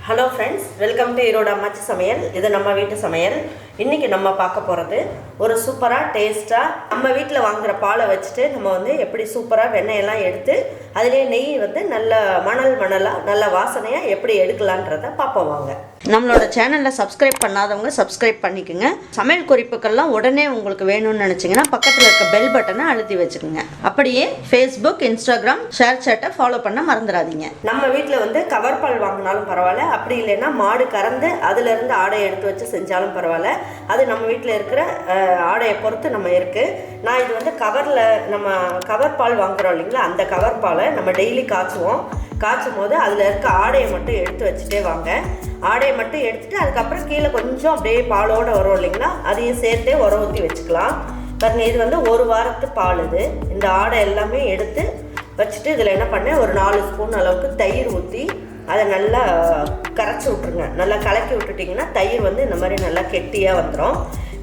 Hello friends, welcome to Erode அம்மாச்சி சமையல். இது நம்ம வீட்டு சமையல். இன்றைக்கி நம்ம பார்க்க போகிறது ஒரு சூப்பராக டேஸ்ட்டாக நம்ம வீட்டில் வாங்குகிற பாலை வச்சுட்டு நம்ம வந்து எப்படி சூப்பராக வெண்ணெயெல்லாம் எடுத்து அதிலே நெய் வந்து நல்ல மணலாக நல்ல வாசனையாக எப்படி எடுக்கலான்றதை பார்ப்போம் வாங்க. நம்மளோட சேனலில் சப்ஸ்கிரைப் பண்ணாதவங்க சப்ஸ்கிரைப் பண்ணிக்கோங்க. சமையல் குறிப்புக்கள்லாம் உடனே உங்களுக்கு வேணும்னு நினச்சிங்கன்னா பக்கத்தில் இருக்க பெல் பட்டனை அழுத்தி வச்சுக்கோங்க. அப்படியே ஃபேஸ்புக், இன்ஸ்டாகிராம், ஷேர் சேட்டை ஃபாலோ பண்ண மறந்துடாதீங்க. நம்ம வீட்டில் வந்து கவர் பால் வாங்கினாலும் பரவாயில்ல, அப்படி இல்லைன்னா மாடு கறந்து அதிலிருந்து ஆடையை எடுத்து வச்சு செஞ்சாலும் பரவாயில்ல. அது நம்ம வீட்டில் இருக்கிற ஆடையை பொறுத்து நம்ம இருக்குது. நான் இது வந்து நம்ம கவர் பால் வாங்குகிறோம் இல்லைங்களா, அந்த கவர் பாலை நம்ம டெய்லி காய்ச்சும் போது அதில் இருக்க ஆடையை மட்டும் எடுத்து வச்சுட்டே வாங்க. ஆடையை மட்டும் எடுத்துகிட்டு அதுக்கப்புறம் கீழே கொஞ்சம் அப்படியே பாலோடு வரும் இல்லைங்களா, அதையும் சேர்த்தே உர ஊற்றி வச்சுக்கலாம். பாருங்க, இது வந்து ஒரு வாரத்து பால். இந்த ஆடை எல்லாமே எடுத்து வச்சுட்டு இதில் என்ன பண்ணேன், ஒரு 4 ஸ்பூன் அளவுக்கு தயிர் ஊற்றி அதை நல்லா கரைச்சி விட்ருங்க. நல்லா கலக்கி விட்டுட்டிங்கன்னா தயிர் வந்து இந்த மாதிரி நல்லா கெட்டியாக வந்துடும்.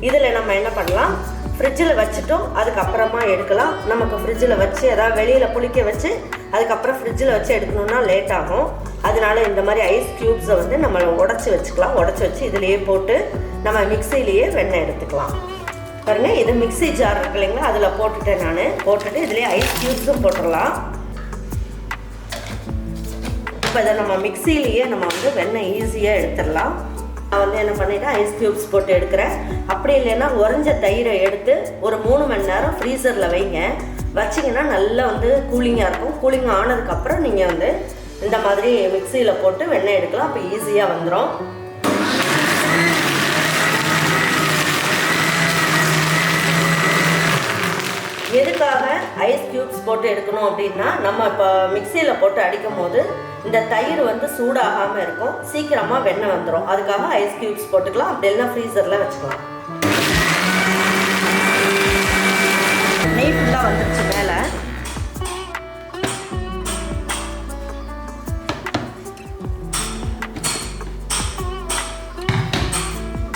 இதில் நம்ம என்ன பண்ணலாம், ஃப்ரிட்ஜில் வச்சுட்டோம் அதுக்கப்புறமா எடுக்கலாம். நமக்கு ஃப்ரிட்ஜில் வச்சு அதாவது வெளியில் புளிக்க வச்சு அதுக்கப்புறம் ஃப்ரிட்ஜில் வச்சு எடுக்கணுன்னா லேட் ஆகும். அதனால இந்த மாதிரி ஐஸ் க்யூப்ஸை வந்து நம்ம உடச்சி வச்சுக்கலாம். உடச்சி வச்சு இதிலேயே போட்டு நம்ம மிக்சிலேயே வெண்ணெய் எடுத்துக்கலாம். பாருங்கள், இது மிக்சி ஜார் இருக்கு இல்லைங்களா, அதில் போட்டுட்டு இதிலே ஐஸ் க்யூப்ஸும் போட்டுடலாம். இப்போ இதை நம்ம மிக்சிலேயே நம்ம வந்து வெண்ணெய் ஈஸியாக எடுத்துடலாம். நான் வந்து என்ன பண்ணிட்டேன், ஐஸ் க்யூப்ஸ் போட்டு எடுக்கிறேன். அப்படி இல்லைன்னா உறைஞ்ச தயிரை எடுத்து ஒரு 3 மணி நேரம் ஃப்ரீசரில் வைங்க. வச்சிங்கன்னா நல்லா வந்து கூலிங்காக இருக்கும். கூலிங் ஆனதுக்கப்புறம் நீங்கள் வந்து இந்த மாதிரி மிக்சியில் போட்டு வெண்ணெய் எடுக்கலாம். அப்போ ஈஸியாக வந்துடும். எதுக்காக ஐஸ் க்யூப்ஸ் போட்டு எடுக்கணும் அப்படின்னா, நம்ம இப்போ மிக்சியில் போட்டு அடிக்கும் போது இந்த தயிர் வந்து சூடாகாமல் இருக்கும், சீக்கிரமாக வெண்ணெய் வந்துடும். அதுக்காக ஐஸ் க்யூப்ஸ் போட்டுக்கலாம். அப்படி இல்லைன்னா ஃப்ரீசரில் வச்சுக்கலாம். நெய் ஃபுல்லாக வந்துருச்சு மேலே.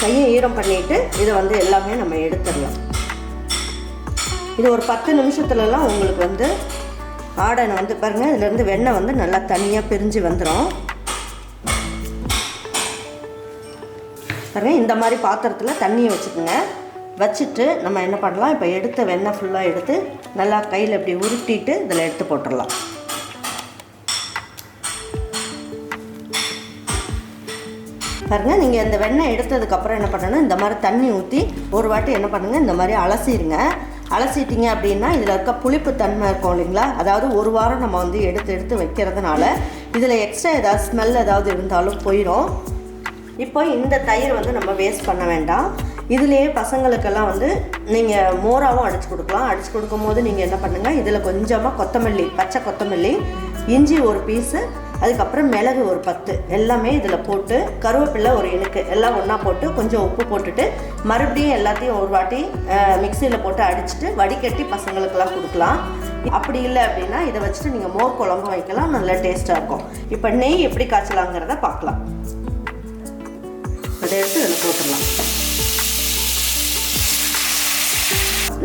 கையை ஈரம் பண்ணிவிட்டு இதை வந்து எல்லாமே நம்ம எடுத்துடலாம். இது ஒரு 10 நிமிஷத்துலலாம் உங்களுக்கு வந்து ஆடை வந்து பாருங்கள், இதுலேருந்து வெண்ணெய் வந்து நல்லா தனியாக பிரிஞ்சு வந்துடும். பாருங்கள், இந்த மாதிரி பாத்திரத்தில் தண்ணியை வச்சுக்கோங்க. வச்சுட்டு நம்ம என்ன பண்ணலாம், இப்போ எடுத்த வெண்ணெய் ஃபுல்லாக எடுத்து நல்லா கையில் இப்படி உருட்டிட்டு இதில் எடுத்து போட்டுடலாம். பாருங்கள், நீங்கள் இந்த வெண்ணெய் எடுத்ததுக்கப்புறம் என்ன பண்ணணும், இந்த மாதிரி தண்ணி ஊற்றி ஒரு வாட்டி என்ன பண்ணுங்கள், இந்த மாதிரி அலசிடுங்க. அலசிட்டிங்க அப்படின்னா இதில் இருக்க புளிப்பு தன்மை இருக்கும் இல்லைங்களா, அதாவது ஒரு வாரம் நம்ம வந்து எடுத்து வைக்கிறதுனால இதில் எக்ஸ்ட்ரா ஏதாவது ஸ்மெல் ஏதாவது இருந்தாலும் போயிடும். இப்போ இந்த தயிர் வந்து நம்ம வேஸ்ட் பண்ண வேண்டாம். இதுலேயே பசங்களுக்கெல்லாம் வந்து நீங்கள் மோராவும் அடித்து கொடுக்கலாம். அடித்து கொடுக்கும் போது நீங்கள் என்ன பண்ணுங்கள், இதில் கொஞ்சமாக கொத்தமல்லி, பச்சை கொத்தமல்லி, இஞ்சி ஒரு பீஸு, அதுக்கப்புறம் மிளகு ஒரு 10 எல்லாமே இதில் போட்டு, கருவேப்பிலை ஒரு இனுக்கு எல்லாம் ஒன்றா போட்டு கொஞ்சம் உப்பு போட்டுட்டு மறுபடியும் எல்லாத்தையும் ஒரு வாட்டி மிக்சியில் போட்டு அடிச்சுட்டு வடிகட்டி பசங்களுக்கெல்லாம் கொடுக்கலாம். அப்படி இல்லை அப்படின்னா இதை வச்சுட்டு நீங்கள் மோர் குழம்பு வைக்கலாம், நல்லா டேஸ்ட்டாக இருக்கும். இப்போ நெய் எப்படி காய்ச்சலாங்கிறத பார்க்கலாம். அதை எடுத்து இதில் போட்டுடலாம்.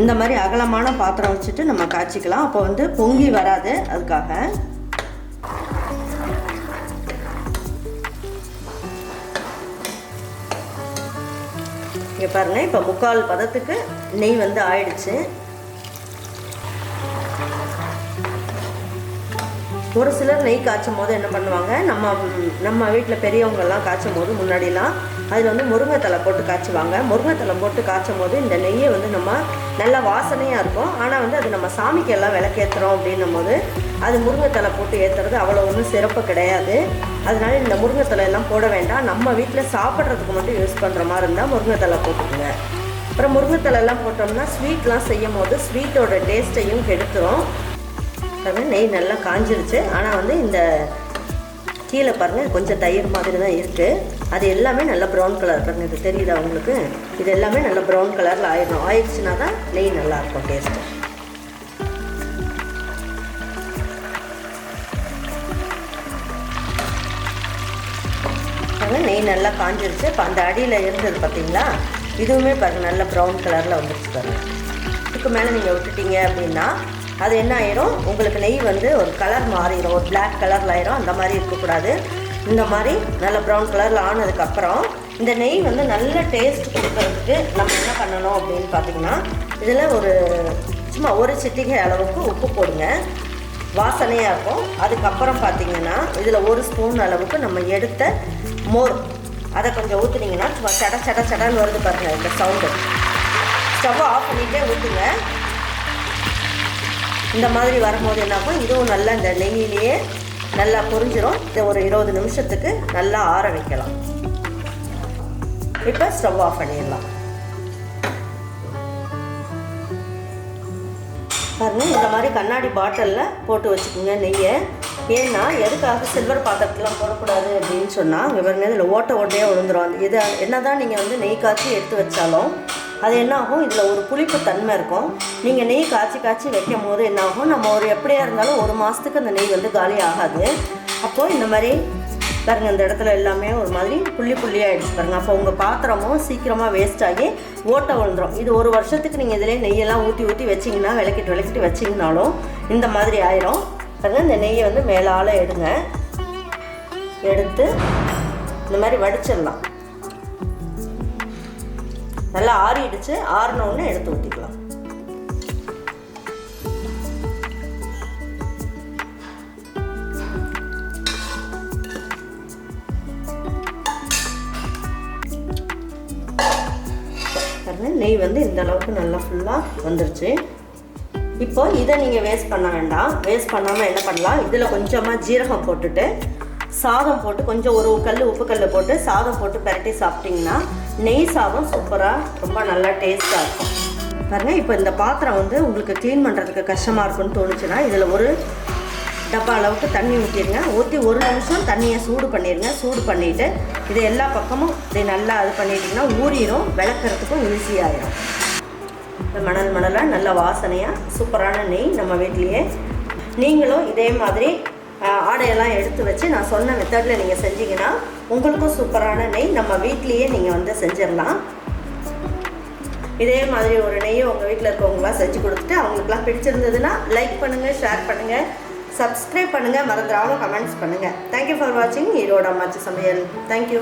இந்த மாதிரி அகலமான பாத்திரம் வச்சுட்டு நம்ம காய்ச்சிக்கலாம். அப்போ வந்து பொங்கி வராது. அதுக்காக இங்கே பாருங்கள், இப்போ 3/4 பதத்துக்கு நெய் வந்து ஆயிடுச்சு. ஒரு சிலர் நெய் காய்ச்சும் போது என்ன பண்ணுவாங்க, நம்ம வீட்டில் பெரியவங்கெல்லாம் காய்ச்சும் போது முன்னாடிலாம் அதில் வந்து முருங்கைத்தலை போட்டு காய்ச்சுவாங்க. முருங்கைத்தலை போட்டு காய்ச்சும் போது இந்த நெய்யை வந்து நம்ம நல்லா வாசனையாக இருக்கும். ஆனால் வந்து அது நம்ம சாமிக்கு எல்லாம் விளக்கேற்றுறோம் அப்படின்னும் போது அது முருங்கைத்தலை போட்டு ஏற்றுறது அவ்வளோ ஒன்றும் சிறப்பு கிடையாது. அதனால இந்த முருங்கைத்தலை எல்லாம் போட வேண்டாம். நம்ம வீட்டில் சாப்பிட்றதுக்கு மட்டும் யூஸ் பண்ணுற மாதிரி இருந்தால் முருங்கைத்தலை போட்டுக்கோங்க. அப்புறம் முருங்கைத்தலை எல்லாம் போட்டோம்னா ஸ்வீட்லாம் செய்யும் போது ஸ்வீட்டோட டேஸ்ட்டையும் கெடுத்துரும். பாருங்கள், நெய் நல்லா காஞ்சிருச்சு. ஆனால் வந்து இந்த கீழே பாருங்கள் கொஞ்சம் தயிர் மாதிரி தான் இருக்குது. அது எல்லாமே நல்லா ப்ரௌன் கலர் பாருங்கள், இது தெரியுதா உங்களுக்கு, இது எல்லாமே நல்லா ப்ரௌன் கலரில் ஆயிடுச்சுன்னா தான் நெய் நல்லாயிருக்கும் டேஸ்ட்டு. பாருங்கள், நெய் நல்லா காஞ்சிருச்சு. இப்போ அந்த அடியில் இருந்தது பார்த்தீங்களா, இதுவுமே பாருங்கள் நல்லா ப்ரௌன் கலரில் வந்துருச்சு பாருங்கள். இதுக்கு மேலே நீங்கள் விட்டுட்டீங்க அப்படின்னா அது என்ன ஆயிரும், உங்களுக்கு நெய் வந்து ஒரு கலர் மாறிடும், ஒரு பிளாக் கலரில் ஆயிரும். அந்த மாதிரி இருக்கக்கூடாது. இந்த மாதிரி நல்ல ப்ரௌன் கலரில் ஆனதுக்கப்புறம் இந்த நெய் வந்து நல்ல டேஸ்ட் கொடுக்கறதுக்கு நம்ம என்ன பண்ணணும் அப்படின்னு பார்த்தீங்கன்னா இதில் சும்மா ஒரு சிட்டிகை அளவுக்கு உப்பு போடுங்க, வாசனையாக இருக்கும். அதுக்கப்புறம் பார்த்தீங்கன்னா இதில் 1 ஸ்பூன் அளவுக்கு நம்ம எடுத்த மோர் அதை கொஞ்சம் ஊற்றுனீங்கன்னா சும்மா சடன்னு வருது பாருங்கள் இந்த சவுண்டு. ஸ்டவ்வை ஆஃப் பண்ணிகிட்டே ஊற்றுங்க. இந்த மாதிரி வரும்போது என்னாகும், இதுவும் நல்லா இந்த நெய்யிலேயே நல்லா பொரிஞ்சிரும். இதை ஒரு 20 நிமிஷத்துக்கு நல்லா ஆற வைக்கலாம். இப்போ ஸ்டவ் ஆஃப் பண்ணிடலாம். பாருங்கள், இந்த மாதிரி கண்ணாடி பாட்டிலில் போட்டு வச்சுக்கோங்க நெய்யை. ஏன்னா எதுக்காக சில்வர் பாத்திரத்துலாம் போடக்கூடாது அப்படின்னு சொன்னால் இங்கே பாருங்கள் இதில் ஓட்டையாக விழுந்துடும். இது என்ன தான் நீங்கள் வந்து நெய் காய்ச்சி எடுத்து வச்சாலும் அது என்ன ஆகும், இதில் ஒரு புளிப்பு தன்மை இருக்கும். நீங்கள் நெய் காய்ச்சி வைக்கும் போது என்ன ஆகும், நம்ம எப்படியா இருந்தாலும் 1 மாதத்துக்கு அந்த நெய் வந்து காலி ஆகாது. அப்போது இந்த மாதிரி பாருங்கள் இந்த இடத்துல எல்லாமே ஒரு மாதிரி புள்ளியாகிடுச்சு பாருங்கள். அப்போ உங்கள் பாத்திரமும் சீக்கிரமாக வேஸ்ட் ஆகி ஓட்டை விழுந்துடும். இது 1 வருஷத்துக்கு நீங்கள் இதிலே நெய்யெல்லாம் ஊற்றி வச்சிங்கன்னா விளக்கிட்டு வச்சிங்கனாலும் இந்த மாதிரி ஆயிரும். பாருங்கள், இந்த நெய்யை வந்து மேலால் எடுத்து இந்த மாதிரி வடிச்சிடலாம். நல்லா ஆறிடுச்சு. ஆறினோடனே எடுத்து ஊற்றிக்கலாம். நெய் வந்து இந்த அளவுக்கு நல்லா ஃபுல்லாக வந்துருச்சு. இப்போ இதை நீங்கள் வேஸ்ட் பண்ண வேண்டாம். வேஸ்ட் பண்ணாமல் என்ன பண்ணலாம், இதில் கொஞ்சமாக ஜீரகம் போட்டுட்டு சாதம் போட்டு கொஞ்சம் ஒரு உப்பு கல் போட்டு சாதம் போட்டு பரட்டி சாப்பிட்டிங்கன்னா நெய் சாதம் சூப்பராக ரொம்ப நல்லா டேஸ்ட்டாக இருக்கும். பாருங்கள், இப்போ இந்த பாத்திரம் வந்து உங்களுக்கு க்ளீன் பண்ணுறதுக்கு கஷ்டமாக இருக்குன்னு தோணுச்சுன்னா இதில் ஒரு டப்பா அளவுக்கு தண்ணி ஊற்றிடுங்க. ஊற்றி 1 நிமிஷம் தண்ணியை சூடு பண்ணிடுங்க. சூடு பண்ணிவிட்டு இது எல்லா பக்கமும் இதை நல்லா இது பண்ணிட்டிங்கன்னா ஊறிடும். விளக்குறதுக்கும் ஈஸியாகிடும். இந்த மணலாக நல்ல வாசனையாக சூப்பரான நெய் நம்ம வீட்லேயே. நீங்களும் இதே மாதிரி ஆடையெல்லாம் எடுத்து வச்சு நான் சொன்ன மெத்தடில் நீங்கள் செஞ்சீங்கன்னா உங்களுக்கும் சூப்பரான நெய் நம்ம வீட்லேயே நீங்கள் வந்து செஞ்சிடலாம். இதே மாதிரி ஒரு நெய்யை உங்கள் வீட்டில் இருக்கவங்களாம் செஞ்சு கொடுத்துட்டு அவங்களுக்குலாம் பிடிச்சிருந்ததுன்னா லைக் பண்ணுங்கள், ஷேர் பண்ணுங்கள், சப்ஸ்கிரைப் பண்ணுங்கள், மறந்துடாமல் கமெண்ட்ஸ் பண்ணுங்கள். தேங்க்யூ ஃபார் வாட்சிங் ஈரோடு அம்மாச்சி சமையல். தேங்க்யூ.